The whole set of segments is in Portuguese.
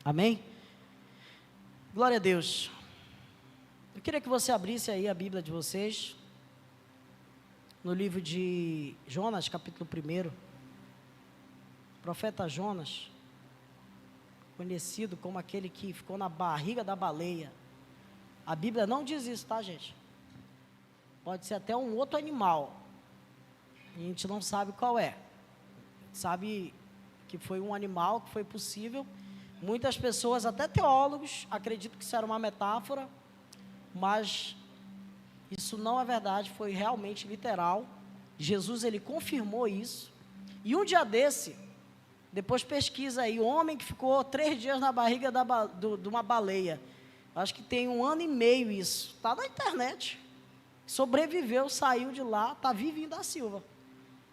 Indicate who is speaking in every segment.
Speaker 1: Amém? Glória a Deus. Eu queria que você abrisse aí a Bíblia de vocês, no livro de Jonas, capítulo 1. O profeta Jonas, conhecido como aquele que ficou na barriga da baleia. A Bíblia não diz isso, tá, gente? Pode ser até um outro animal. A gente não sabe qual é. Sabe que foi um animal, que foi possível. Muitas pessoas, até teólogos, acreditam que isso era uma metáfora, mas isso não é verdade, foi realmente literal. Jesus, ele confirmou isso. E um dia desse, depois pesquisa aí, o homem que ficou 3 dias na barriga de uma baleia, acho que tem 1 ano e meio isso, está na internet, sobreviveu, saiu de lá, está vivinho da Silva.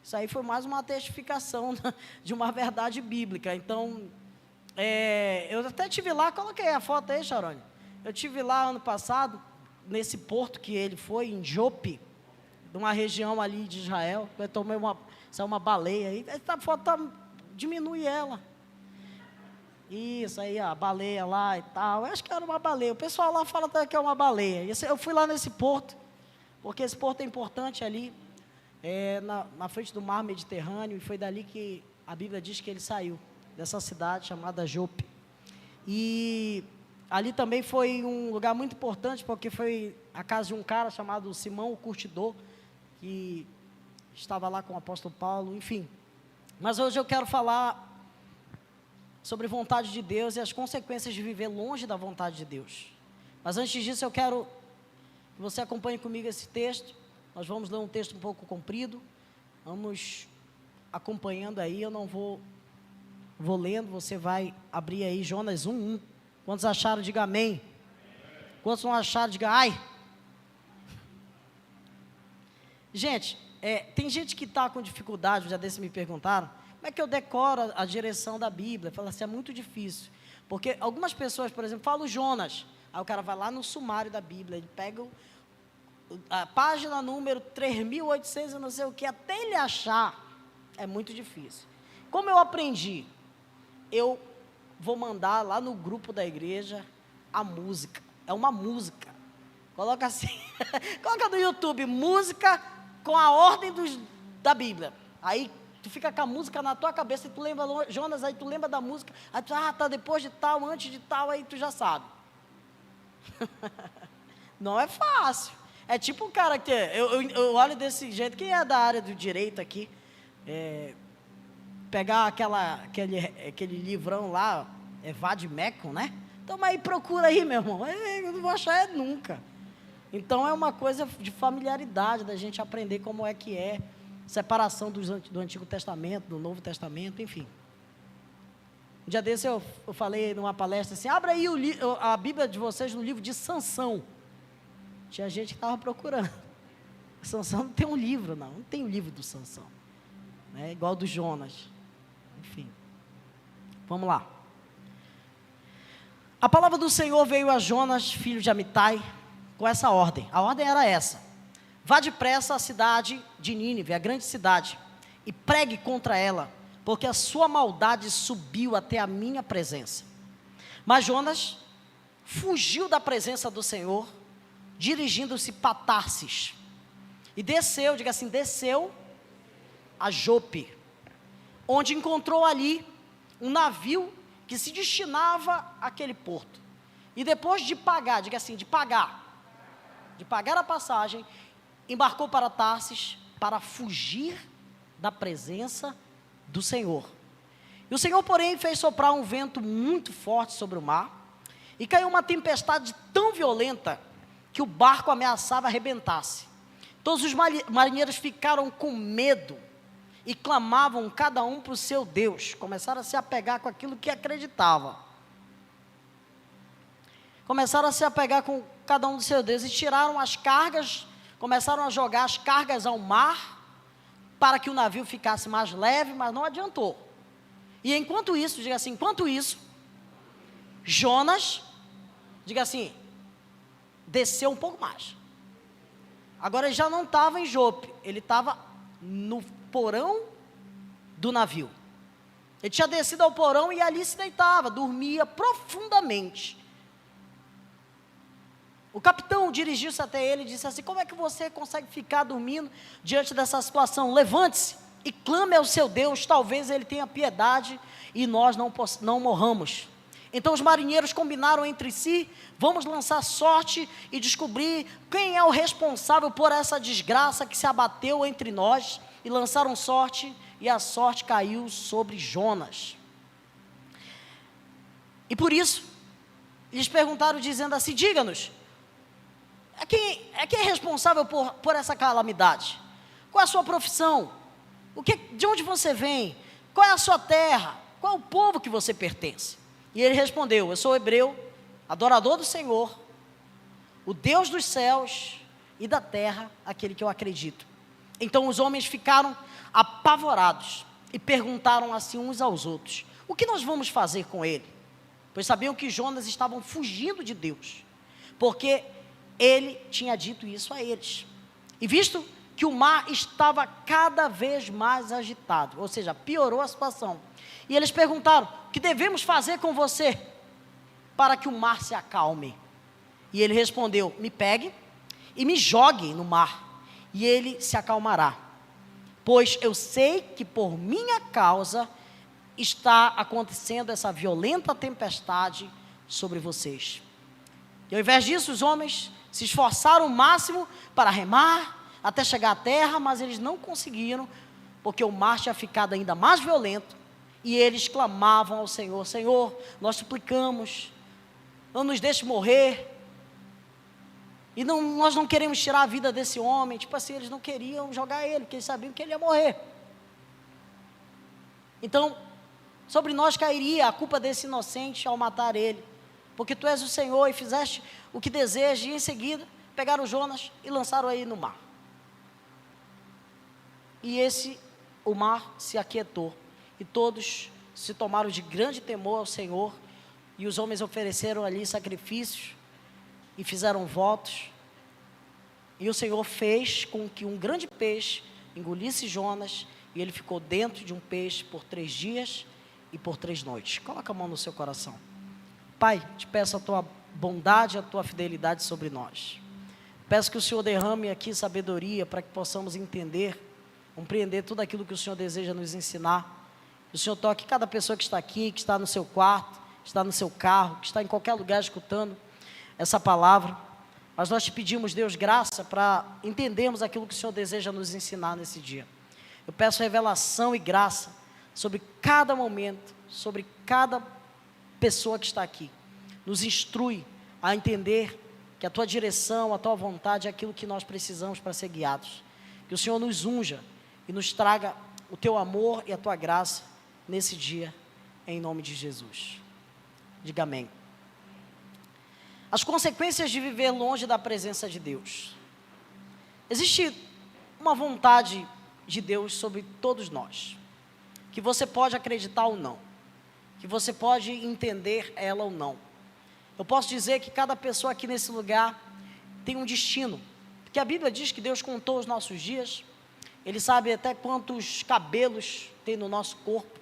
Speaker 1: Isso aí foi mais uma testificação de uma verdade bíblica. Então, eu até estive lá, coloquei a foto aí, Charone. Eu estive lá ano passado, nesse porto que ele foi, em Jope, de uma região ali de Israel. Eu tomei saiu uma baleia aí, essa foto diminui ela. Isso aí, a baleia lá e tal. Eu acho que era uma baleia. O pessoal lá fala até que é uma baleia. Eu fui lá nesse porto, porque esse porto é importante ali, na frente do mar Mediterrâneo, e foi dali que a Bíblia diz que ele saiu, dessa cidade chamada Jope. E ali também foi um lugar muito importante, porque foi a casa de um cara chamado Simão o Curtidor, que estava lá com o apóstolo Paulo, enfim. Mas hoje eu quero falar sobre vontade de Deus e as consequências de viver longe da vontade de Deus. Mas antes disso eu quero que você acompanhe comigo esse texto. Nós vamos ler um texto um pouco comprido, vamos acompanhando aí, eu não vou lendo, você vai abrir aí Jonas 1:1. Quantos acharam, diga amém. Quantos não acharam, diga ai. Gente, tem gente que está com dificuldade, já desse me perguntaram, como é que eu decoro a direção da Bíblia? Fala assim, é muito difícil, porque algumas pessoas, por exemplo, falam Jonas, aí o cara vai lá no sumário da Bíblia, ele pega a página número 3.800 e não sei o que, até ele achar, é muito difícil. Como eu aprendi? Eu vou mandar lá no grupo da igreja a música, é uma música, coloca assim, coloca no YouTube, música com a ordem da Bíblia, aí tu fica com a música na tua cabeça, e tu lembra, Jonas, aí tu lembra da música, aí tu, tá depois de tal, antes de tal, aí tu já sabe. Não é fácil, é tipo um cara que, eu olho desse jeito, quem é da área do direito aqui, pegar aquele livrão lá, Vademecum, né? Então, aí procura aí, meu irmão, eu não vou achar nunca. Então, é uma coisa de familiaridade, da gente aprender como é que é, separação do Antigo Testamento, do Novo Testamento, enfim. Um dia desse eu falei numa palestra assim, abra aí a Bíblia de vocês no livro de Sansão. Tinha gente que estava procurando. Sansão não tem um livro, não tem um livro do Sansão. É igual do Jonas. Enfim, vamos lá. A palavra do Senhor veio a Jonas, filho de Amitai, com essa ordem. A ordem era essa: vá depressa à cidade de Nínive, a grande cidade, e pregue contra ela, porque a sua maldade subiu até a minha presença. Mas Jonas fugiu da presença do Senhor, dirigindo-se para Tarsis, e desceu, diga assim, desceu a Jope, onde encontrou ali um navio que se destinava àquele porto, e depois de pagar, diga assim, de pagar a passagem, embarcou para Tarsis, para fugir da presença do Senhor. E o Senhor, porém, fez soprar um vento muito forte sobre o mar, e caiu uma tempestade tão violenta, que o barco ameaçava arrebentar-se. Todos os marinheiros ficaram com medo, e clamavam cada um para o seu Deus, começaram a se apegar com aquilo que acreditava, começaram a se apegar com cada um do seu Deus, e tiraram as cargas, começaram a jogar as cargas ao mar, para que o navio ficasse mais leve, mas não adiantou. E enquanto isso, diga assim, enquanto isso, Jonas, diga assim, desceu um pouco mais. Agora ele já não estava em Jope, ele estava no porão do navio. Ele tinha descido ao porão e ali se deitava, dormia profundamente. O capitão dirigiu-se até ele e disse assim: como é que você consegue ficar dormindo diante dessa situação? Levante-se e clame ao seu Deus, talvez ele tenha piedade e nós não morramos. Então os marinheiros combinaram entre si: vamos lançar sorte e descobrir quem é o responsável por essa desgraça que se abateu entre nós. E lançaram sorte, e a sorte caiu sobre Jonas. E por isso, eles perguntaram dizendo assim: diga-nos, quem é responsável por essa calamidade? Qual é a sua profissão? De onde você vem? Qual é a sua terra? Qual é o povo que você pertence? E ele respondeu: eu sou hebreu, adorador do Senhor, o Deus dos céus e da terra, aquele que eu acredito. Então os homens ficaram apavorados e perguntaram assim uns aos outros: o que nós vamos fazer com ele? Pois sabiam que Jonas estavam fugindo de Deus, porque ele tinha dito isso a eles. E visto que o mar estava cada vez mais agitado, ou seja, piorou a situação, e eles perguntaram: o que devemos fazer com você para que o mar se acalme? E ele respondeu: me pegue e me jogue no mar, e ele se acalmará, pois eu sei que por minha causa está acontecendo essa violenta tempestade sobre vocês. E ao invés disso, os homens se esforçaram o máximo para remar até chegar à terra, mas eles não conseguiram, porque o mar tinha ficado ainda mais violento, e eles clamavam ao Senhor: Senhor, nós suplicamos, não nos deixe morrer, e nós não queremos tirar a vida desse homem. Tipo assim, eles não queriam jogar ele, porque eles sabiam que ele ia morrer. Então, sobre nós cairia a culpa desse inocente ao matar ele, porque tu és o Senhor e fizeste o que desejas. E em seguida pegaram Jonas e lançaram ele no mar. E o mar se aquietou, e todos se tomaram de grande temor ao Senhor, e os homens ofereceram ali sacrifícios e fizeram votos, e o Senhor fez com que um grande peixe engolisse Jonas, e ele ficou dentro de um peixe por 3 dias e por 3 noites. Coloca a mão no seu coração. Pai, te peço a tua bondade e a tua fidelidade sobre nós. Peço que o Senhor derrame aqui sabedoria para que possamos entender, compreender tudo aquilo que o Senhor deseja nos ensinar. Que o Senhor toque cada pessoa que está aqui, que está no seu quarto, que está no seu carro, que está em qualquer lugar escutando essa palavra. Mas nós te pedimos, Deus, graça para entendermos aquilo que o Senhor deseja nos ensinar nesse dia. Eu peço revelação e graça sobre cada momento, sobre cada pessoa que está aqui. Nos instrui a entender que a tua direção, a tua vontade é aquilo que nós precisamos para ser guiados. Que o Senhor nos unja e nos traga o teu amor e a tua graça nesse dia, em nome de Jesus. Diga amém. As consequências de viver longe da presença de Deus. Existe uma vontade de Deus sobre todos nós, que você pode acreditar ou não, que você pode entender ela ou não. Eu posso dizer que cada pessoa aqui nesse lugar tem um destino, porque a Bíblia diz que Deus contou os nossos dias, Ele sabe até quantos cabelos tem no nosso corpo,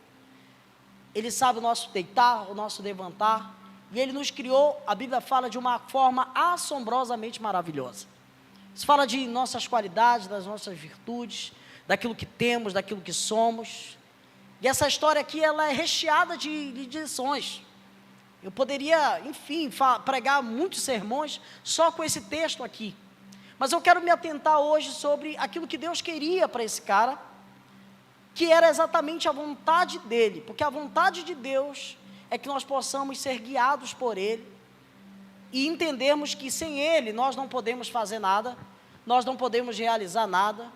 Speaker 1: Ele sabe o nosso deitar, o nosso levantar, e Ele nos criou, a Bíblia fala, de uma forma assombrosamente maravilhosa. Isso fala de nossas qualidades, das nossas virtudes, daquilo que temos, daquilo que somos. E essa história aqui, ela é recheada de lições. Eu poderia, enfim, pregar muitos sermões só com esse texto aqui. Mas eu quero me atentar hoje sobre aquilo que Deus queria para esse cara, que era exatamente a vontade dele. Porque a vontade de Deus é que nós possamos ser guiados por Ele e entendermos que sem Ele nós não podemos fazer nada, nós não podemos realizar nada,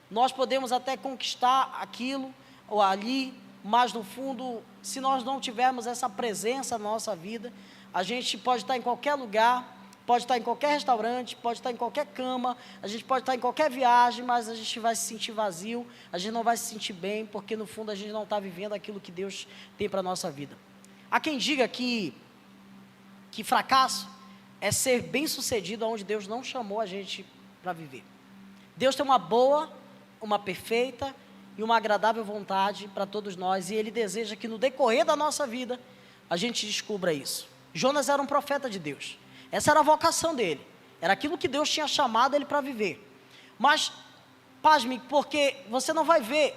Speaker 1: nós podemos até conquistar aquilo ou ali, mas no fundo, se nós não tivermos essa presença na nossa vida, a gente pode estar em qualquer lugar, pode estar em qualquer restaurante, pode estar em qualquer cama, a gente pode estar em qualquer viagem, mas a gente vai se sentir vazio, a gente não vai se sentir bem, porque no fundo a gente não está vivendo aquilo que Deus tem para a nossa vida. Há quem diga que fracasso é ser bem sucedido onde Deus não chamou a gente para viver. Deus tem uma boa, uma perfeita e uma agradável vontade para todos nós, e Ele deseja que no decorrer da nossa vida, a gente descubra isso. Jonas era um profeta de Deus, essa era a vocação dele, era aquilo que Deus tinha chamado ele para viver. Mas, pasme, porque você não vai ver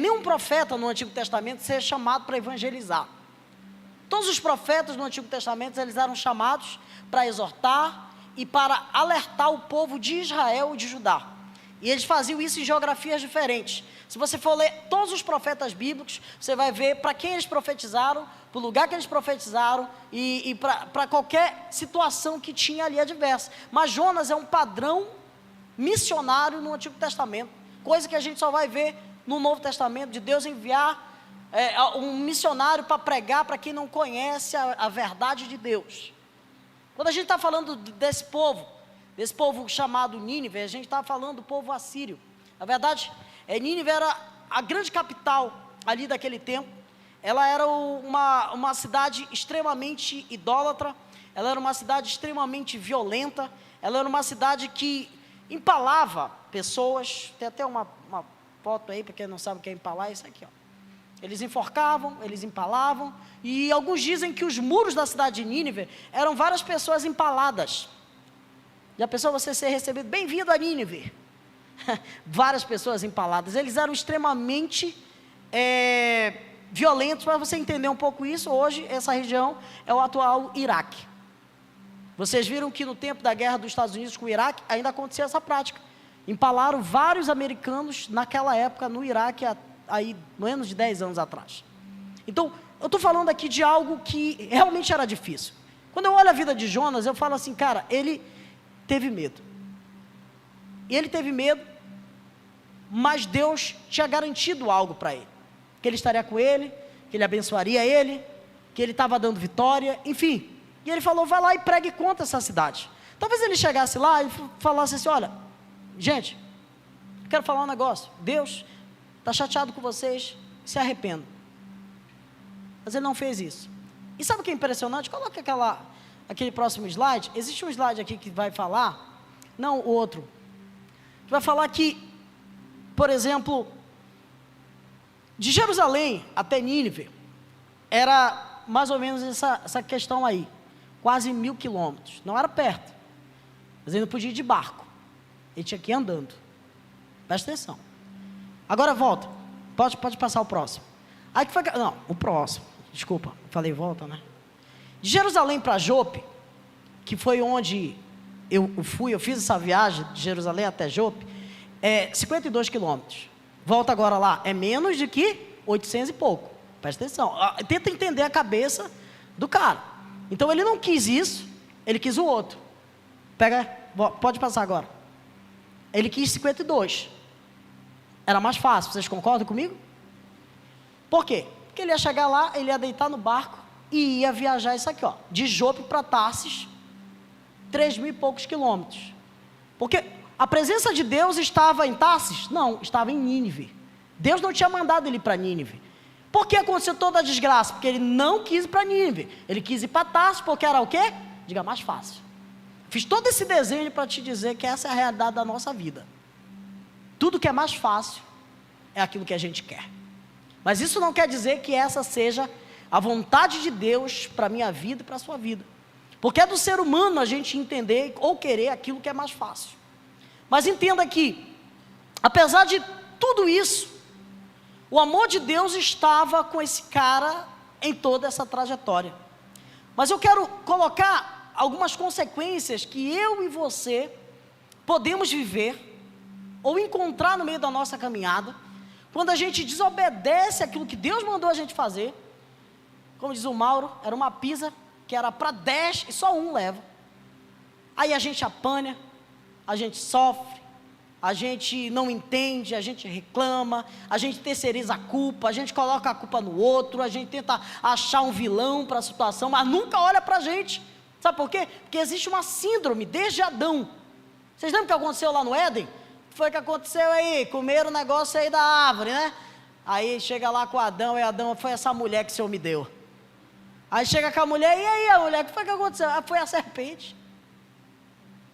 Speaker 1: nenhum profeta no Antigo Testamento ser chamado para evangelizar. Todos os profetas no Antigo Testamento, eles eram chamados para exortar e para alertar o povo de Israel e de Judá. E eles faziam isso em geografias diferentes. Se você for ler todos os profetas bíblicos, você vai ver para quem eles profetizaram, para o lugar que eles profetizaram e para qualquer situação que tinha ali adversa. Mas Jonas é um padrão missionário no Antigo Testamento, coisa que a gente só vai ver no Novo Testamento, de Deus enviar um missionário para pregar para quem não conhece a verdade de Deus. Quando a gente está falando desse povo chamado Nínive, a gente está falando do povo assírio. Na verdade, Nínive era a grande capital ali daquele tempo. Ela era uma cidade extremamente idólatra, ela era uma cidade extremamente violenta, ela era uma cidade que empalava pessoas. Tem até uma foto aí, para quem não sabe o que é empalar, é isso aqui, ó. Eles enforcavam, eles empalavam, e alguns dizem que os muros da cidade de Nínive eram várias pessoas empaladas. Já pensou você ser recebido, bem-vindo a Nínive? Várias pessoas empaladas. Eles eram extremamente violentos. Para você entender um pouco isso, hoje essa região é o atual Iraque. Vocês viram que no tempo da guerra dos Estados Unidos com o Iraque, ainda acontecia essa prática. Empalaram vários americanos naquela época no Iraque, aí menos de 10 anos atrás. Então, eu estou falando aqui de algo que realmente era difícil. Quando eu olho a vida de Jonas, eu falo assim, cara, ele teve medo. E ele teve medo, mas Deus tinha garantido algo para ele. Que ele estaria com ele, que ele abençoaria ele, que ele estava dando vitória, enfim. E ele falou, vai lá e pregue contra essa cidade. Talvez ele chegasse lá e falasse assim, olha, gente, quero falar um negócio, Deus está chateado com vocês, se arrependam. Mas ele não fez isso. E sabe o que é impressionante? Coloca aquele próximo slide. Existe um slide aqui que vai falar, não o outro, que vai falar que, por exemplo, de Jerusalém até Nínive, era mais ou menos essa questão aí, quase 1.000 quilômetros, não era perto, mas ele não podia ir de barco, ele tinha que ir andando. Presta atenção. Agora volta, pode passar o próximo. Aí que foi, não, o próximo, desculpa, falei volta, né? De Jerusalém para Jope, que foi onde eu fiz essa viagem de Jerusalém até Jope, 52 quilômetros. Volta agora lá, é menos de que 800 e pouco. Presta atenção, tenta entender a cabeça do cara. Então ele não quis isso, ele quis o outro. Pode passar agora. Ele quis 52. Era mais fácil, vocês concordam comigo? Por quê? Porque ele ia chegar lá, ele ia deitar no barco e ia viajar isso aqui, ó, de Jope para Tarsis, 3.000 e poucos quilômetros. Porque a presença de Deus estava em Tarsis? Não, estava em Nínive. Deus não tinha mandado ele para Nínive. Por que aconteceu toda a desgraça? Porque ele não quis ir para Nínive. Ele quis ir para Tarsis, porque era o quê? Diga, mais fácil. Fiz todo esse desenho para te dizer que essa é a realidade da nossa vida. Tudo que é mais fácil é aquilo que a gente quer. Mas isso não quer dizer que essa seja a vontade de Deus para a minha vida e para a sua vida. Porque é do ser humano a gente entender ou querer aquilo que é mais fácil. Mas entenda que, apesar de tudo isso, o amor de Deus estava com esse cara em toda essa trajetória. Mas eu quero colocar algumas consequências que eu e você podemos viver ou encontrar no meio da nossa caminhada, quando a gente desobedece aquilo que Deus mandou a gente fazer. Como diz o Mauro, era uma pizza que era para 10 e só um leva. Aí a gente apanha, a gente sofre, a gente não entende, a gente reclama, a gente terceiriza a culpa, a gente coloca a culpa no outro, a gente tenta achar um vilão para a situação, mas nunca olha para a gente. Sabe por quê? Porque existe uma síndrome desde Adão. Vocês lembram o que aconteceu lá no Éden? Foi que aconteceu aí, comeram o negócio aí da árvore, né? Aí chega lá com Adão, e Adão, foi essa mulher que o Senhor me deu. Aí chega com a mulher, e aí a mulher, o que foi que aconteceu? Foi a serpente.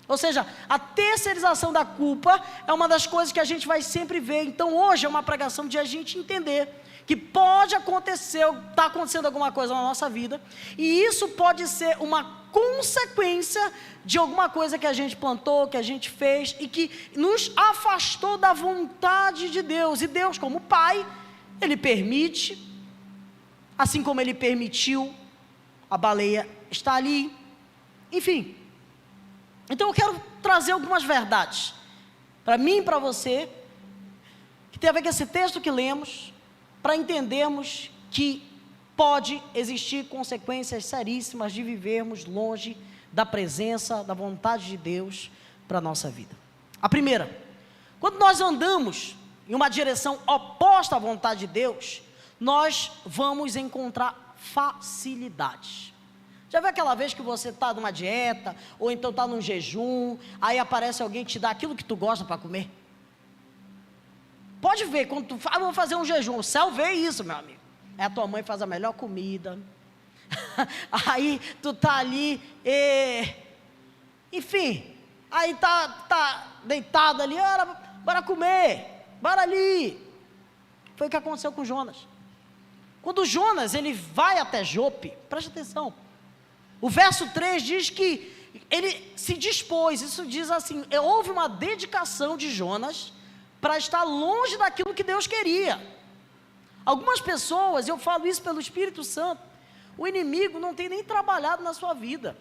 Speaker 1: Ou seja, a terceirização da culpa é uma das coisas que a gente vai sempre ver. Então hoje é uma pregação de a gente entender que pode acontecer, está acontecendo alguma coisa na nossa vida, e isso pode ser uma consequência de alguma coisa que a gente plantou, que a gente fez, e que nos afastou da vontade de Deus. E Deus, como Pai, Ele permite, assim como Ele permitiu a baleia estar ali, enfim. Então eu quero trazer algumas verdades, para mim e para você, que tem a ver com esse texto que lemos, para entendermos que pode existir consequências seríssimas de vivermos longe da presença, da vontade de Deus para a nossa vida. A primeira, quando nós andamos em uma direção oposta à vontade de Deus, nós vamos encontrar facilidades. Já viu aquela vez que você está numa dieta, ou então está num jejum, aí aparece alguém que te dá aquilo que tu gosta para comer? Pode ver, quando tu fala, vou fazer um jejum, o céu vê isso, meu amigo. A tua mãe faz a melhor comida, aí tu tá ali, enfim, aí tá deitado ali, bora comer, bora ali. Foi o que aconteceu com Jonas. Quando Jonas, ele vai até Jope, preste atenção, o verso 3 diz que ele se dispôs, isso diz assim, houve uma dedicação de Jonas para estar longe daquilo que Deus queria. Algumas pessoas, eu falo isso pelo Espírito Santo, o inimigo não tem nem trabalhado na sua vida,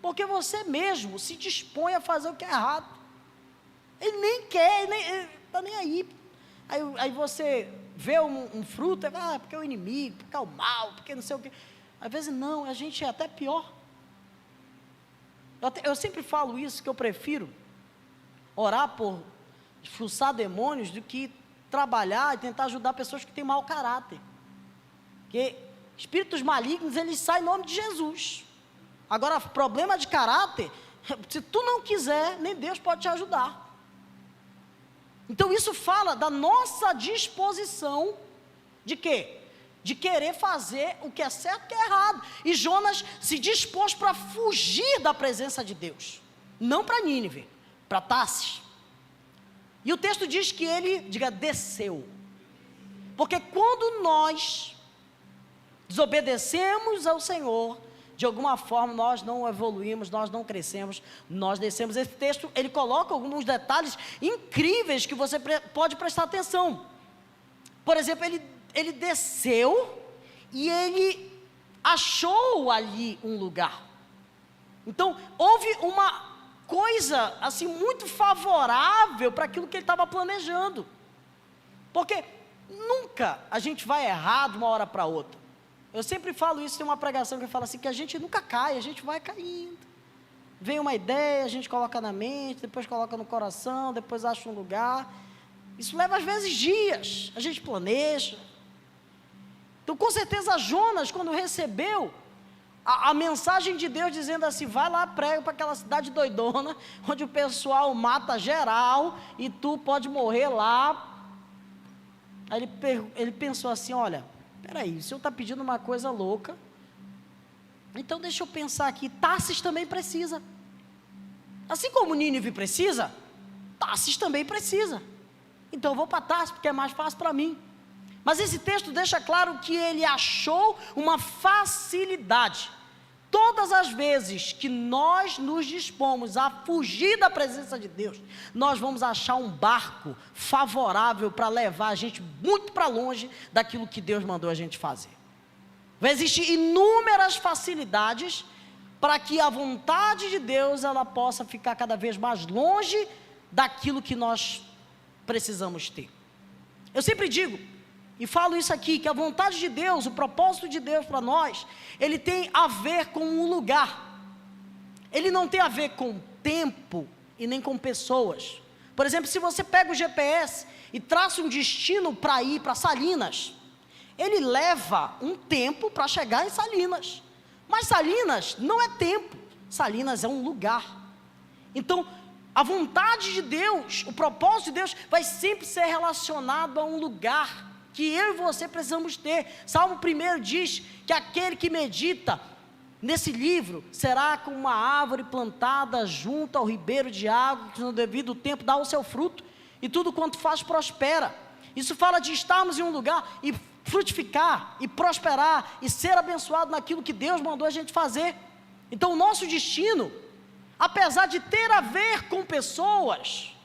Speaker 1: porque você mesmo se dispõe a fazer o que é errado. Ele nem quer, ele está nem aí. Aí você vê um fruto, porque é o inimigo, porque é o mal, porque não sei o que. Às vezes não, a gente é até pior. Eu sempre falo isso, que eu prefiro orar por expulsar demônios do que trabalhar e tentar ajudar pessoas que têm mau caráter. Porque espíritos malignos, eles saem em nome de Jesus. Agora, problema de caráter, se tu não quiser, nem Deus pode te ajudar. Então isso fala da nossa disposição de quê? De querer fazer o que é certo e o que é errado. E Jonas se dispôs para fugir da presença de Deus. Não para Nínive, para Tarsis. E o texto diz que ele, desceu. Porque quando nós desobedecemos ao Senhor, de alguma forma nós não evoluímos, nós não crescemos, nós descemos. Esse texto, ele coloca alguns detalhes incríveis que você pode prestar atenção. Por exemplo, ele desceu e ele achou ali um lugar. Então, houve uma coisa assim muito favorável para aquilo que ele estava planejando, porque nunca a gente vai errar de uma hora para outra. Eu sempre falo isso, tem uma pregação que fala assim, que a gente nunca cai, a gente vai caindo. Vem uma ideia, a gente coloca na mente, depois coloca no coração, depois acha um lugar. Isso leva às vezes dias, a gente planeja. Então com certeza Jonas, quando recebeu a mensagem de Deus dizendo assim, vai lá, prega para aquela cidade doidona, onde o pessoal mata geral, e tu pode morrer lá. Aí ele pensou assim, olha, peraí, o senhor está pedindo uma coisa louca, então deixa eu pensar aqui, Tarsis também precisa. Assim como Nínive precisa, Tarsis também precisa. Então eu vou para Tarsis, porque é mais fácil para mim. Mas esse texto deixa claro que ele achou uma facilidade. Todas as vezes que nós nos dispomos a fugir da presença de Deus, nós vamos achar um barco favorável para levar a gente muito para longe daquilo que Deus mandou a gente fazer. Vai existir inúmeras facilidades para que a vontade de Deus ela possa ficar cada vez mais longe daquilo que nós precisamos ter. Eu sempre digo, e falo isso aqui, que a vontade de Deus, o propósito de Deus para nós, ele tem a ver com um lugar. Ele não tem a ver com tempo e nem com pessoas. Por exemplo, se você pega o GPS e traça um destino para ir para Salinas, ele leva um tempo para chegar em Salinas. Mas Salinas não é tempo, Salinas é um lugar. Então, a vontade de Deus, o propósito de Deus vai sempre ser relacionado a um lugar que eu e você precisamos ter. Salmo 1 diz que aquele que medita nesse livro, será como uma árvore plantada junto ao ribeiro de água, que no devido tempo dá o seu fruto, e tudo quanto faz prospera. Isso fala de estarmos em um lugar e frutificar, e prosperar, e ser abençoado naquilo que Deus mandou a gente fazer. Então o nosso destino, apesar de ter a ver com pessoas,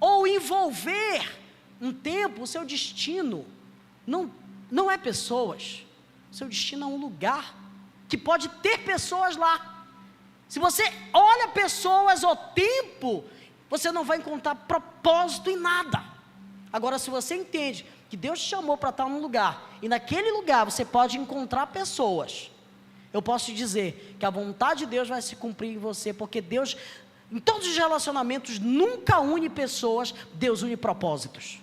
Speaker 1: ou envolver um tempo, o seu destino não é pessoas, o seu destino é um lugar, que pode ter pessoas lá. Se você olha pessoas ao tempo, você não vai encontrar propósito em nada. Agora, se você entende que Deus te chamou para estar num lugar, e naquele lugar você pode encontrar pessoas, eu posso te dizer que a vontade de Deus vai se cumprir em você, porque Deus, em todos os relacionamentos, nunca une pessoas, Deus une propósitos.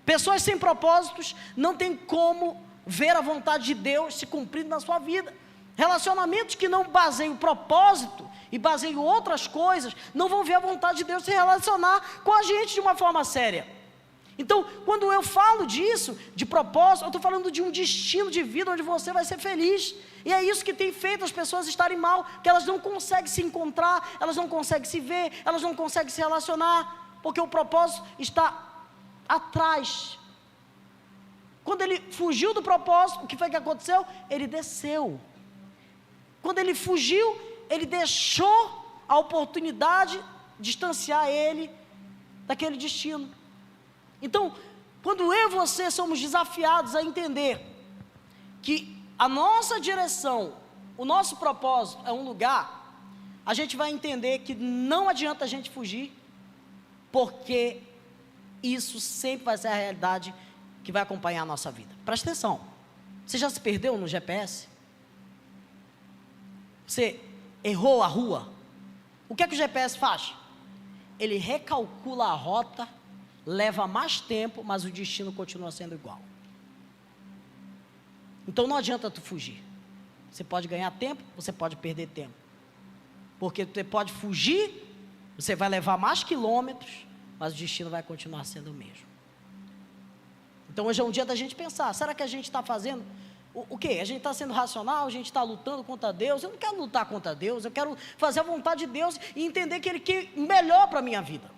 Speaker 1: Pessoas sem propósitos não tem como ver a vontade de Deus se cumprindo na sua vida. Relacionamentos que não baseiam propósito e baseiam outras coisas, não vão ver a vontade de Deus se relacionar com a gente de uma forma séria. Então, quando eu falo disso, de propósito, eu estou falando de um destino de vida onde você vai ser feliz. E é isso que tem feito as pessoas estarem mal, que elas não conseguem se encontrar, elas não conseguem se ver, elas não conseguem se relacionar, porque o propósito está atrás. Quando ele fugiu do propósito, o que foi que aconteceu? Ele desceu. Quando ele fugiu, ele deixou a oportunidade distanciar ele daquele destino. Então, quando eu e você somos desafiados a entender que a nossa direção, o nosso propósito é um lugar, a gente vai entender que não adianta a gente fugir, porque isso sempre vai ser a realidade que vai acompanhar a nossa vida. Presta atenção, você já se perdeu no GPS? Você errou a rua? O que é que o GPS faz? Ele recalcula a rota, leva mais tempo, mas o destino continua sendo igual. Então não adianta tu fugir. Você pode ganhar tempo, você pode perder tempo. Porque você pode fugir, você vai levar mais quilômetros, mas o destino vai continuar sendo o mesmo. Então hoje é um dia da gente pensar, será que a gente está fazendo o quê? A gente está sendo racional, a gente está lutando contra Deus? Eu não quero lutar contra Deus, eu quero fazer a vontade de Deus e entender que Ele quer melhor para a minha vida.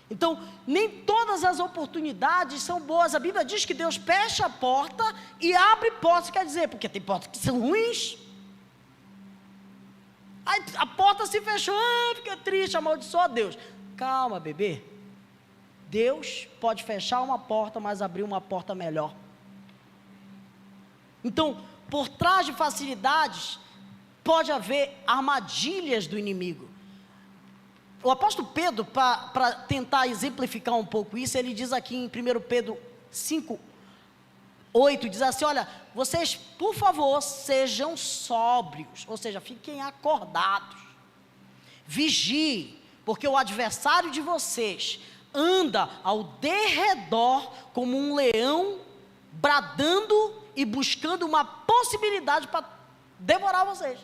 Speaker 1: Então, nem todas as oportunidades são boas. A Bíblia diz que Deus fecha a porta e abre portas, quer dizer, porque tem portas que são ruins. Aí a porta se fechou, fica triste, amaldiçoa a Deus. Calma, bebê. Deus pode fechar uma porta, mas abrir uma porta melhor. Então, por trás de facilidades, pode haver armadilhas do inimigo. O apóstolo Pedro, para tentar exemplificar um pouco isso, ele diz aqui em 1 Pedro 5:8, diz assim, olha, vocês, por favor, sejam sóbrios, ou seja, fiquem acordados, vigiem, porque o adversário de vocês anda ao derredor como um leão, bradando e buscando uma possibilidade para devorar vocês.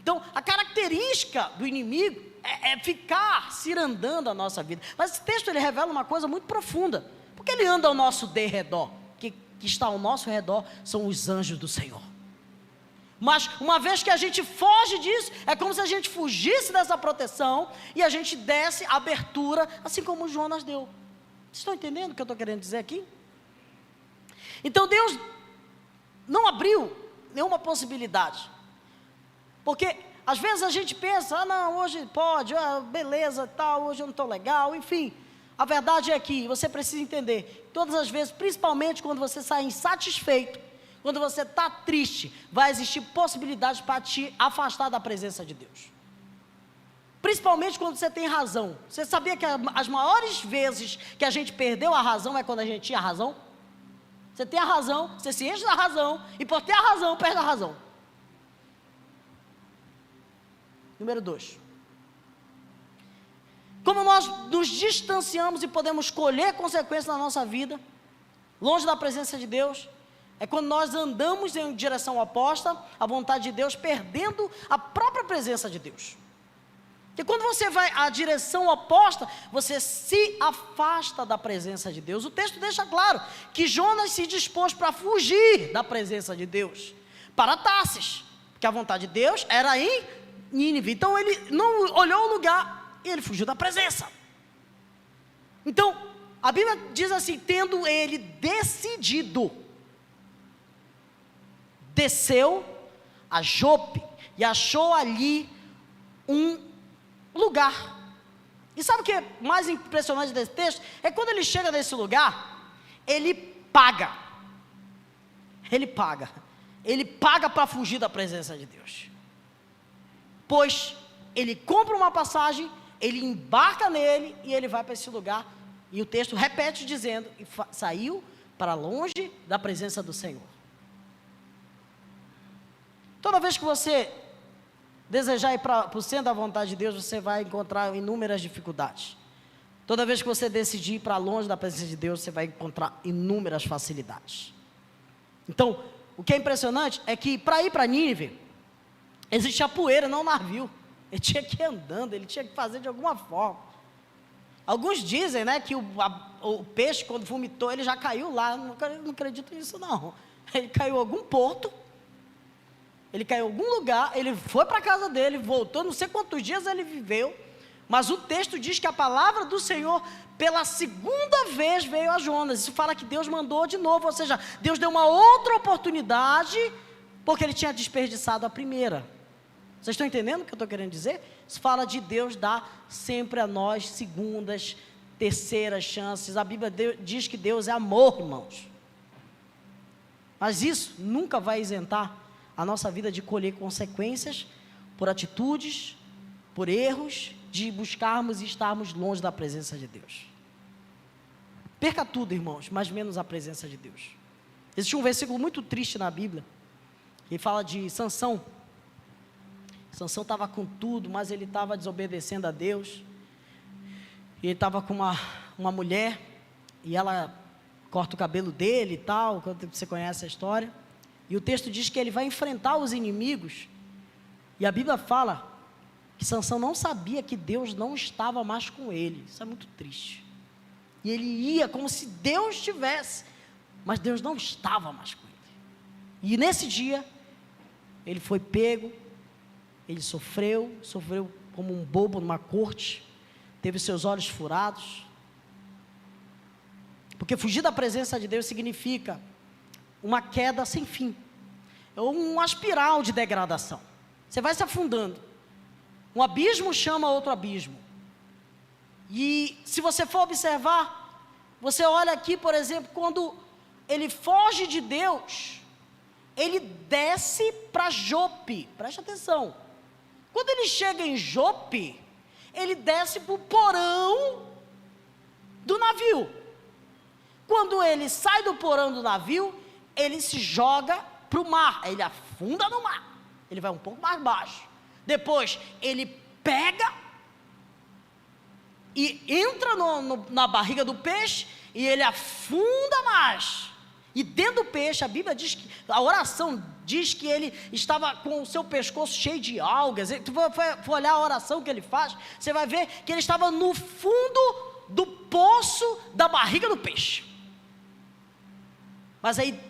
Speaker 1: Então, a característica do inimigo é ficar cirandando a nossa vida. Mas esse texto ele revela uma coisa muito profunda. Porque ele anda ao nosso derredor. Que está ao nosso redor são os anjos do Senhor. Mas uma vez que a gente foge disso, é como se a gente fugisse dessa proteção e a gente desse abertura, assim como Jonas deu. Vocês estão entendendo o que eu estou querendo dizer aqui? Então Deus não abriu nenhuma possibilidade. Porque às vezes a gente pensa, não, hoje pode, beleza, tal, hoje eu não estou legal, enfim. A verdade é que você precisa entender, todas as vezes, principalmente quando você sai insatisfeito, quando você está triste, vai existir possibilidades para te afastar da presença de Deus. Principalmente quando você tem razão. Você sabia que as maiores vezes que a gente perdeu a razão é quando a gente tinha razão? Você tem a razão, você se enche da razão, e por ter a razão, perde a razão. Número 2. Como nós nos distanciamos e podemos colher consequências na nossa vida, longe da presença de Deus, é quando nós andamos em direção oposta à vontade de Deus, perdendo a própria presença de Deus. Porque quando você vai à direção oposta, você se afasta da presença de Deus. O texto deixa claro que Jonas se dispôs para fugir da presença de Deus, para Tarsis, porque a vontade de Deus era em Nínive. Então ele não olhou o lugar e ele fugiu da presença. Então a Bíblia diz assim: tendo ele decidido, desceu a Jope e achou ali um lugar. E sabe o que é mais impressionante desse texto? É quando ele chega nesse lugar, ele paga para fugir da presença de Deus, pois ele compra uma passagem, ele embarca nele e ele vai para esse lugar, e o texto repete dizendo, e saiu para longe da presença do Senhor. Toda vez que você desejar ir para o centro da vontade de Deus, você vai encontrar inúmeras dificuldades. Toda vez que você decidir ir para longe da presença de Deus, você vai encontrar inúmeras facilidades. Então, o que é impressionante é que para ir para Nínive, existia poeira, não navio. Ele tinha que ir andando, ele tinha que fazer de alguma forma. Alguns dizem, né, que o peixe, quando vomitou, ele já caiu lá. Não acredito nisso, não. Ele caiu em algum porto, ele caiu em algum lugar, ele foi para a casa dele, voltou, não sei quantos dias ele viveu, mas o texto diz que a palavra do Senhor, pela segunda vez, veio a Jonas. Isso fala que Deus mandou de novo, ou seja, Deus deu uma outra oportunidade, porque ele tinha desperdiçado a primeira. Vocês estão entendendo o que eu estou querendo dizer? Isso fala de Deus dar sempre a nós segundas, terceiras chances. A Bíblia diz que Deus é amor, irmãos. Mas isso nunca vai isentar a nossa vida de colher consequências por atitudes, por erros, de buscarmos e estarmos longe da presença de Deus. Perca tudo, irmãos, mas menos a presença de Deus. Existe um versículo muito triste na Bíblia, que fala de Sansão. Sansão estava com tudo, mas ele estava desobedecendo a Deus. E ele estava com uma mulher, e ela corta o cabelo dele e tal, você conhece a história. E o texto diz que ele vai enfrentar os inimigos, e a Bíblia fala que Sansão não sabia que Deus não estava mais com ele. Isso é muito triste. E ele ia como se Deus estivesse, mas Deus não estava mais com ele. E nesse dia, ele foi pego, ele sofreu como um bobo numa corte, teve seus olhos furados, porque fugir da presença de Deus significa uma queda sem fim, ou uma espiral de degradação. Você vai se afundando, um abismo chama outro abismo, e se você for observar, você olha aqui, por exemplo, quando ele foge de Deus, ele desce para Jope, preste atenção, quando ele chega em Jope, ele desce para o porão do navio. Quando ele sai do porão do navio, ele se joga para o mar, ele afunda no mar, ele vai um pouco mais baixo, depois ele pega e entra na barriga do peixe, e ele afunda mais, e dentro do peixe, a Bíblia diz que, a oração diz que ele estava com o seu pescoço cheio de algas. Se tu for olhar a oração que ele faz, você vai ver que ele estava no fundo do poço da barriga do peixe. Mas aí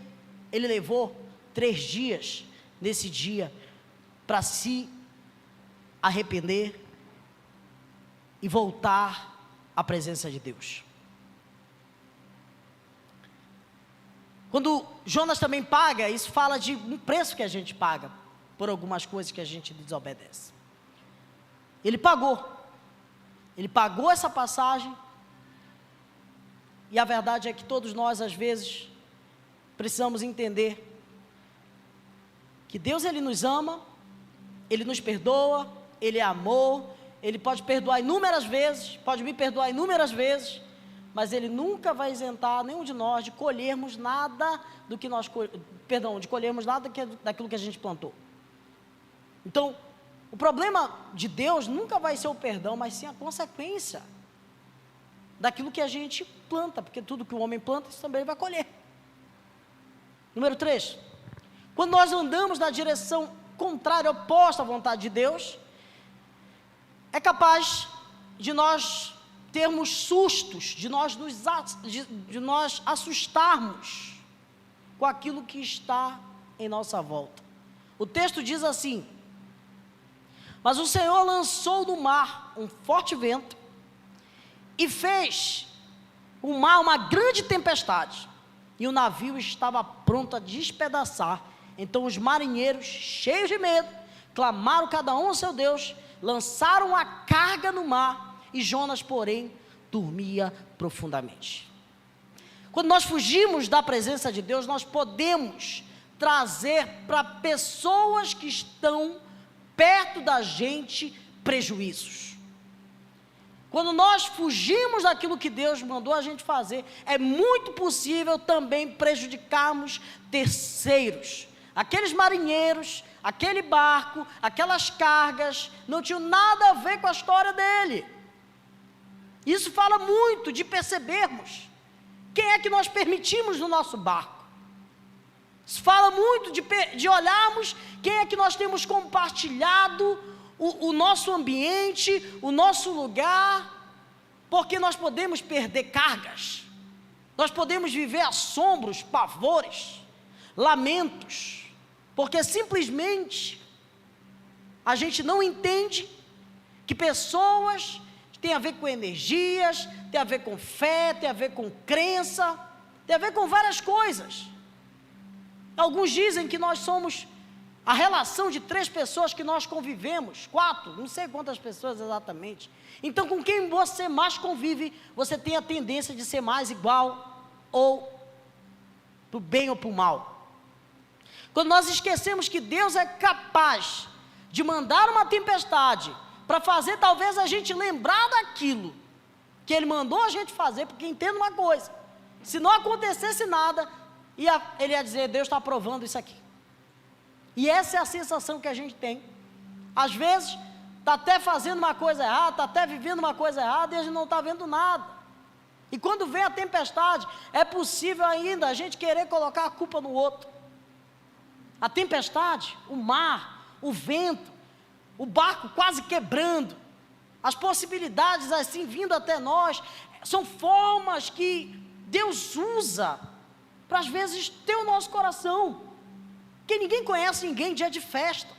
Speaker 1: ele levou 3 dias nesse dia para se arrepender e voltar à presença de Deus. Quando Jonas também paga, isso fala de um preço que a gente paga por algumas coisas que a gente desobedece. Ele pagou essa passagem, e a verdade é que todos nós, às vezes, precisamos entender que Deus, Ele nos ama, Ele nos perdoa, Ele é amor, Ele pode perdoar inúmeras vezes, pode me perdoar inúmeras vezes, mas Ele nunca vai isentar nenhum de nós de colhermos nada do que nós, de colhermos nada daquilo que a gente plantou. Então, o problema de Deus nunca vai ser o perdão, mas sim a consequência daquilo que a gente planta, porque tudo que o homem planta, isso também vai colher. Número 3, quando nós andamos na direção contrária, oposta à vontade de Deus, é capaz de nós termos sustos, de nós assustarmos com aquilo que está em nossa volta. O texto diz assim: mas o Senhor lançou no mar um forte vento e fez o mar uma grande tempestade, e o navio estava pronto a despedaçar. Então os marinheiros, cheios de medo, clamaram cada um ao seu Deus, lançaram a carga no mar, e Jonas, porém, dormia profundamente. Quando nós fugimos da presença de Deus, nós podemos trazer para pessoas que estão perto da gente prejuízos. Quando nós fugimos daquilo que Deus mandou a gente fazer, é muito possível também prejudicarmos terceiros. Aqueles marinheiros, aquele barco, aquelas cargas, não tinham nada a ver com a história dele. Isso fala muito de percebermos quem é que nós permitimos no nosso barco. Isso fala muito de olharmos quem é que nós temos compartilhado o nosso ambiente, o nosso lugar, porque nós podemos perder cargas, nós podemos viver assombros, pavores, lamentos, porque simplesmente a gente não entende que pessoas tem a ver com energias, tem a ver com fé, tem a ver com crença, tem a ver com várias coisas. Alguns dizem que nós somos a relação de 3 pessoas que nós convivemos, 4, não sei quantas pessoas exatamente. Então, com quem você mais convive, você tem a tendência de ser mais igual, ou para o bem ou para o mal. Quando nós esquecemos que Deus é capaz de mandar uma tempestade, para fazer talvez a gente lembrar daquilo que Ele mandou a gente fazer, porque entenda uma coisa, se não acontecesse nada, Ele ia dizer: Deus está aprovando isso aqui. E essa é a sensação que a gente tem. Às vezes, está até fazendo uma coisa errada, está até vivendo uma coisa errada, e a gente não está vendo nada. E quando vem a tempestade, é possível ainda a gente querer colocar a culpa no outro. A tempestade, o mar, o vento, o barco quase quebrando, as possibilidades assim vindo até nós, são formas que Deus usa para às vezes ter o nosso coração. Porque ninguém conhece ninguém dia de festa.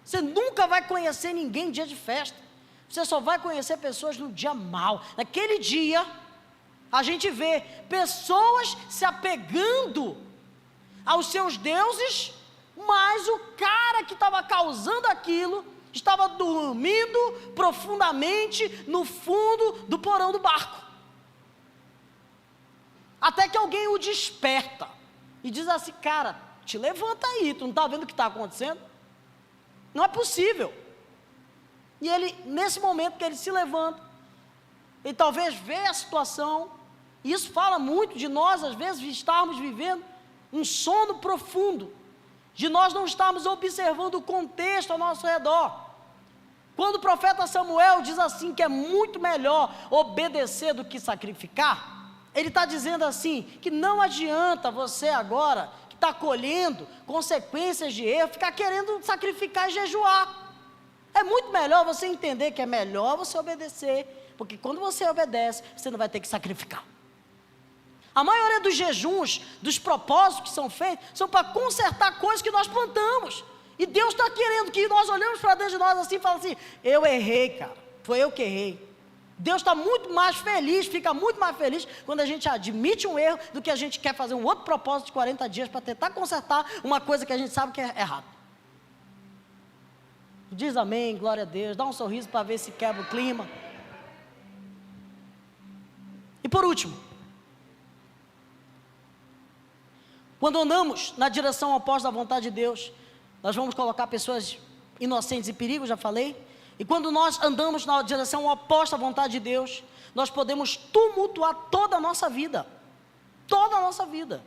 Speaker 1: Você nunca vai conhecer ninguém dia de festa. Você só vai conhecer pessoas no dia mau. Naquele dia, a gente vê pessoas se apegando aos seus deuses, mas o cara que estava causando aquilo estava dormindo profundamente no fundo do porão do barco. Até que alguém o desperta e diz assim: cara, te levanta aí, tu não está vendo o que está acontecendo? Não é possível. E ele, nesse momento que ele se levanta, ele talvez vê a situação, e isso fala muito de nós, às vezes, estarmos vivendo um sono profundo, de nós não estarmos observando o contexto ao nosso redor. Quando o profeta Samuel diz assim, que é muito melhor obedecer do que sacrificar, ele está dizendo assim, que não adianta você agora, que está colhendo consequências de erro, ficar querendo sacrificar e jejuar. É muito melhor você entender que é melhor você obedecer, porque quando você obedece, você não vai ter que sacrificar. A maioria dos jejuns, dos propósitos que são feitos, são para consertar coisas que nós plantamos. E Deus está querendo que nós olhemos para dentro de nós assim e falamos assim: eu errei, cara, foi eu que errei. Deus está muito mais feliz, fica muito mais feliz quando a gente admite um erro do que a gente quer fazer um outro propósito de 40 dias para tentar consertar uma coisa que a gente sabe que é errada. Diz amém, glória a Deus, dá um sorriso para ver se quebra o clima. E por último, quando andamos na direção oposta à vontade de Deus, nós vamos colocar pessoas inocentes em perigo, já falei. E quando nós andamos na direção oposta à vontade de Deus, nós podemos tumultuar toda a nossa vida. Toda a nossa vida.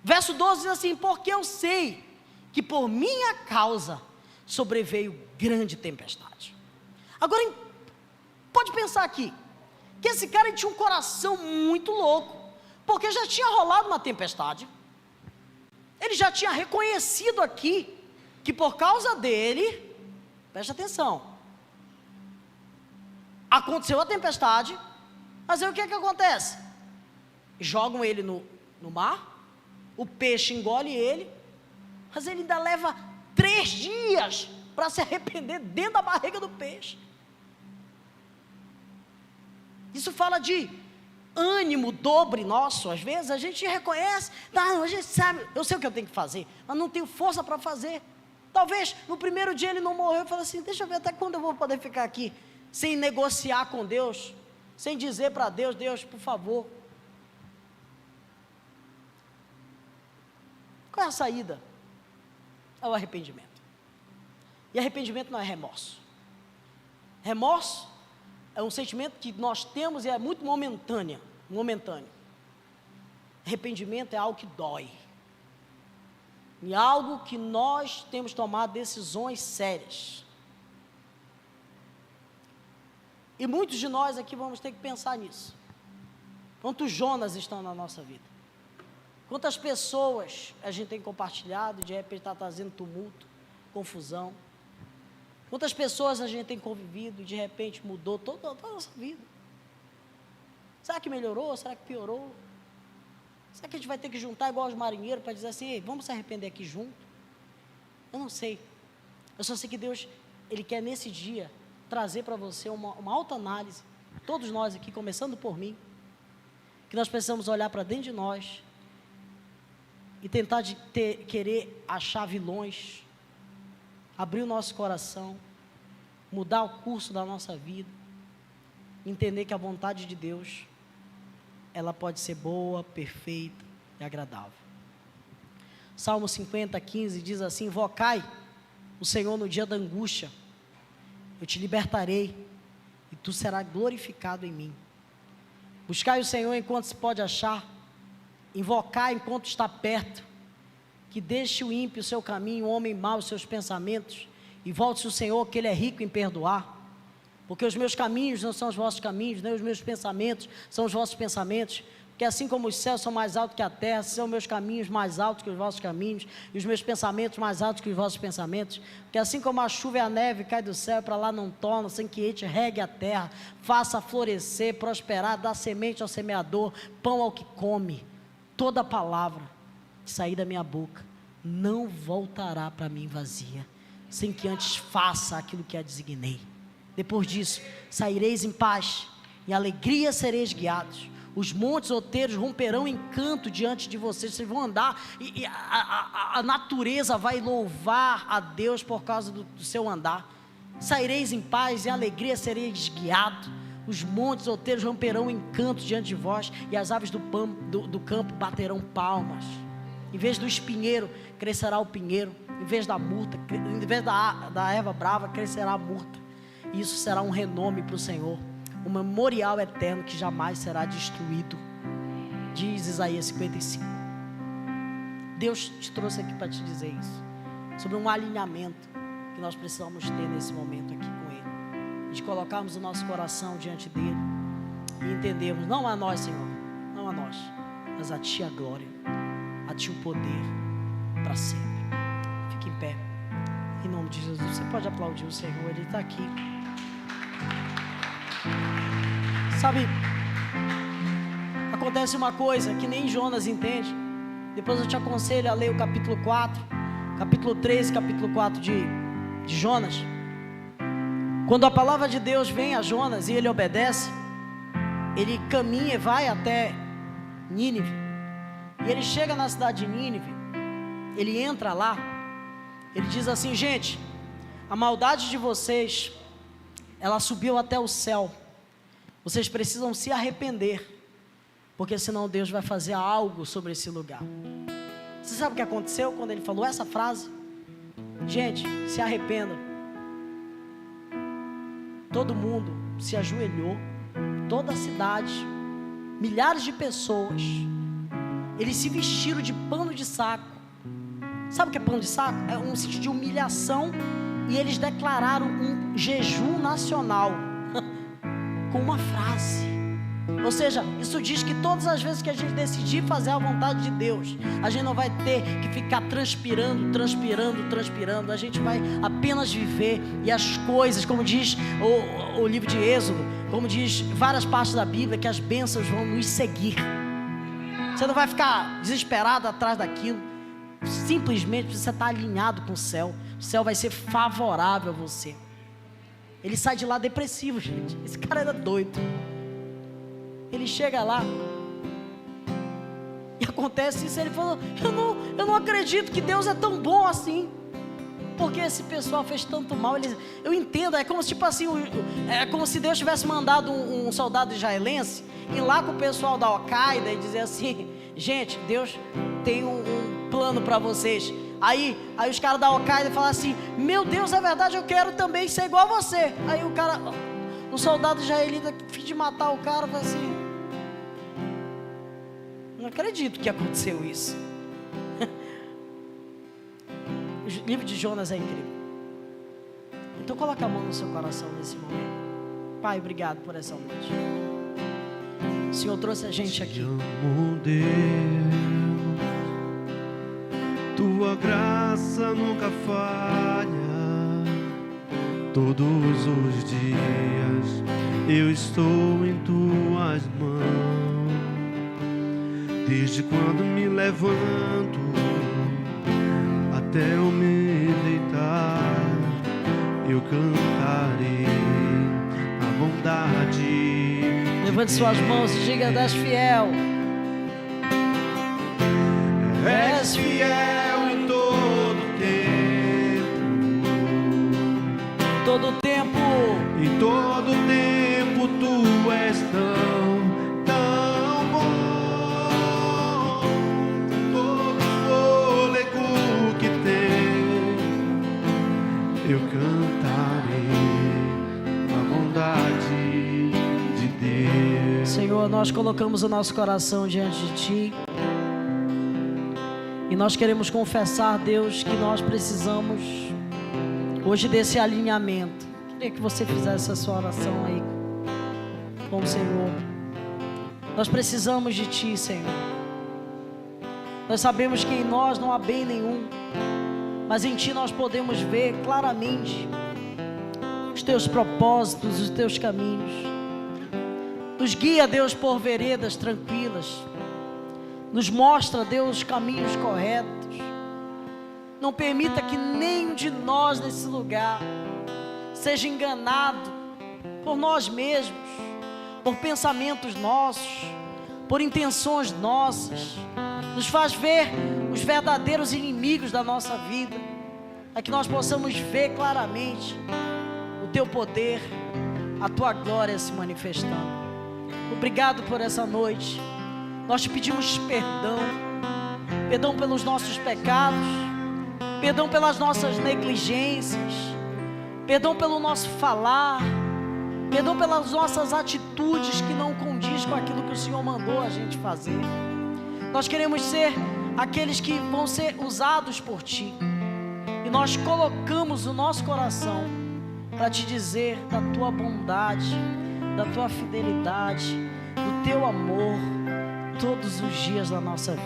Speaker 1: Verso 12 diz assim: porque eu sei que por minha causa sobreveio grande tempestade. Agora, pode pensar aqui, que esse cara tinha um coração muito louco, porque já tinha rolado uma tempestade. Ele já tinha reconhecido aqui, que por causa dele, preste atenção, aconteceu a tempestade, mas aí o que é que acontece? Jogam ele no mar, o peixe engole ele, Mas ele ainda leva 3 dias para se arrepender dentro da barriga do peixe. Isso fala de ânimo dobre nosso. Às vezes a gente reconhece, a gente sabe, eu sei o que eu tenho que fazer, mas não tenho força para fazer. Talvez no primeiro dia ele não morreu e falou assim: deixa eu ver até quando eu vou poder ficar aqui, sem negociar com Deus, sem dizer para Deus: Deus, por favor. Qual é a saída? É o arrependimento. E arrependimento não é remorso. Remorso é um sentimento que nós temos e é muito momentâneo. Arrependimento é algo que dói. E algo que nós temos tomado decisões sérias. E muitos de nós aqui vamos ter que pensar nisso. Quantos Jonas estão na nossa vida? Quantas pessoas a gente tem compartilhado e de repente está trazendo tumulto, confusão? Quantas pessoas a gente tem convivido e de repente mudou toda a nossa vida? Será que melhorou? Será que piorou? Será que a gente vai ter que juntar igual os marinheiros para dizer assim: ei, vamos se arrepender aqui junto? Eu não sei. Eu só sei que Deus, Ele quer nesse dia trazer para você uma autoanálise. Todos nós aqui, começando por mim, que nós precisamos olhar para dentro de nós e tentar querer achar vilões, abrir o nosso coração, mudar o curso da nossa vida, entender que a vontade de Deus, ela pode ser boa, perfeita e agradável. Salmo 50:15 diz assim: invocai o Senhor no dia da angústia, eu te libertarei e tu serás glorificado em mim. Buscai o Senhor enquanto se pode achar, invocai enquanto está perto. Que deixe o ímpio o seu caminho, o homem mau os seus pensamentos, e volte-se o Senhor, que Ele é rico em perdoar. Porque os meus caminhos não são os vossos caminhos, nem os meus pensamentos são os vossos pensamentos. Porque assim como os céus são mais altos que a terra, são meus caminhos mais altos que os vossos caminhos, e os meus pensamentos mais altos que os vossos pensamentos. Porque assim como a chuva e a neve cai do céu para lá não torna, sem que ele regue a terra, faça florescer, prosperar, dá semente ao semeador, pão ao que come, toda palavra que sair da minha boca não voltará para mim vazia, sem que antes faça aquilo que a designei. Depois disso, saireis em paz, em alegria sereis guiados. Os montes outeiros romperão em canto diante de vocês. Vocês vão andar e a natureza vai louvar a Deus por causa do seu andar. Saireis em paz, em alegria sereis guiados. Os montes outeiros romperão em canto diante de vós, e as aves do campo baterão palmas. Em vez do espinheiro, crescerá o pinheiro. Em vez da erva brava, crescerá a murta. E isso será um renome para o Senhor, um memorial eterno que jamais será destruído. Diz Isaías 55. Deus te trouxe aqui para te dizer isso, sobre um alinhamento que nós precisamos ter nesse momento aqui com Ele, de colocarmos o nosso coração diante dEle e entendermos: não a nós, Senhor, não a nós, mas a Ti a glória, a Ti o poder para sempre. Fique em pé, em nome de Jesus. Você pode aplaudir o Senhor, Ele está aqui. Sabe, acontece uma coisa que nem Jonas entende. Depois eu te aconselho a ler o capítulo 4, capítulo 3 e capítulo 4 de Jonas. Quando a palavra de Deus vem a Jonas e ele obedece, ele caminha e vai até Nínive. E ele chega na cidade de Nínive, ele entra lá, ele diz assim: gente, a maldade de vocês, ela subiu até o céu. Vocês precisam se arrepender, porque senão Deus vai fazer algo sobre esse lugar. Você sabe o que aconteceu quando ele falou essa frase? Gente, se arrependam. Todo mundo se ajoelhou, toda a cidade, milhares de pessoas, eles se vestiram de pano de saco. Sabe o que é pano de saco? É um sentido de humilhação. E eles declararam um jejum nacional com uma frase. Ou seja, isso diz que todas as vezes que a gente decidir fazer a vontade de Deus, a gente não vai ter que ficar transpirando. A gente vai apenas viver. E as coisas, como diz o livro de Êxodo, como diz várias partes da Bíblia, que as bênçãos vão nos seguir. Você não vai ficar desesperado atrás daquilo. Simplesmente precisa estar alinhado com o céu. O céu vai ser favorável a você. Ele sai de lá depressivo, gente. Esse cara era doido. Ele chega lá e acontece isso. Ele falou: eu não acredito que Deus é tão bom assim. Porque esse pessoal fez tanto mal. Eu entendo, é como se, tipo assim, é como se Deus tivesse mandado um soldado israelense ir lá com o pessoal da Al-Qaeda e dizer assim: gente, Deus tem um plano para vocês. Aí os caras da Al-Qaeda falam assim: meu Deus, é verdade, eu quero também ser igual a você. Aí o soldado israelita, fim de matar o cara, fala assim: não acredito que aconteceu isso. O livro de Jonas é incrível. Então coloca a mão no seu coração nesse momento. Pai, obrigado por essa noite. O Senhor trouxe a gente aqui.
Speaker 2: Te amo, Deus, tua graça nunca falha. Todos os dias eu estou em tuas mãos. Desde quando me levanto até eu me deitar, eu cantarei a bondade.
Speaker 1: Levante suas mãos e diga: és fiel.
Speaker 2: És fiel em todo tempo.
Speaker 1: Todo tempo.
Speaker 2: Em todo tempo tu és tão bom. Todo fôlego que tem, eu cantarei a bondade de Deus.
Speaker 1: Senhor, nós colocamos o nosso coração diante de Ti. E nós queremos confessar, Deus, que nós precisamos hoje desse alinhamento. Queria que você fizesse a sua oração aí com o Senhor. Nós precisamos de Ti, Senhor. Nós sabemos que em nós não há bem nenhum, mas em Ti nós podemos ver claramente os Teus propósitos, os Teus caminhos. Nos guia, Deus, por veredas tranquilas. Nos mostra, Deus, caminhos corretos. Não permita que nenhum de nós nesse lugar seja enganado por nós mesmos, por pensamentos nossos, por intenções nossas. Nos faz ver os verdadeiros inimigos da nossa vida, para que nós possamos ver claramente o Teu poder, a Tua glória se manifestando. Obrigado por essa noite. Nós te pedimos perdão pelos nossos pecados, perdão pelas nossas negligências, perdão pelo nosso falar, perdão pelas nossas atitudes que não condiz com aquilo que o Senhor mandou a gente fazer. Nós queremos ser aqueles que vão ser usados por Ti, e nós colocamos o nosso coração para Te dizer da Tua bondade, da Tua fidelidade, do Teu amor, todos os dias da nossa vida.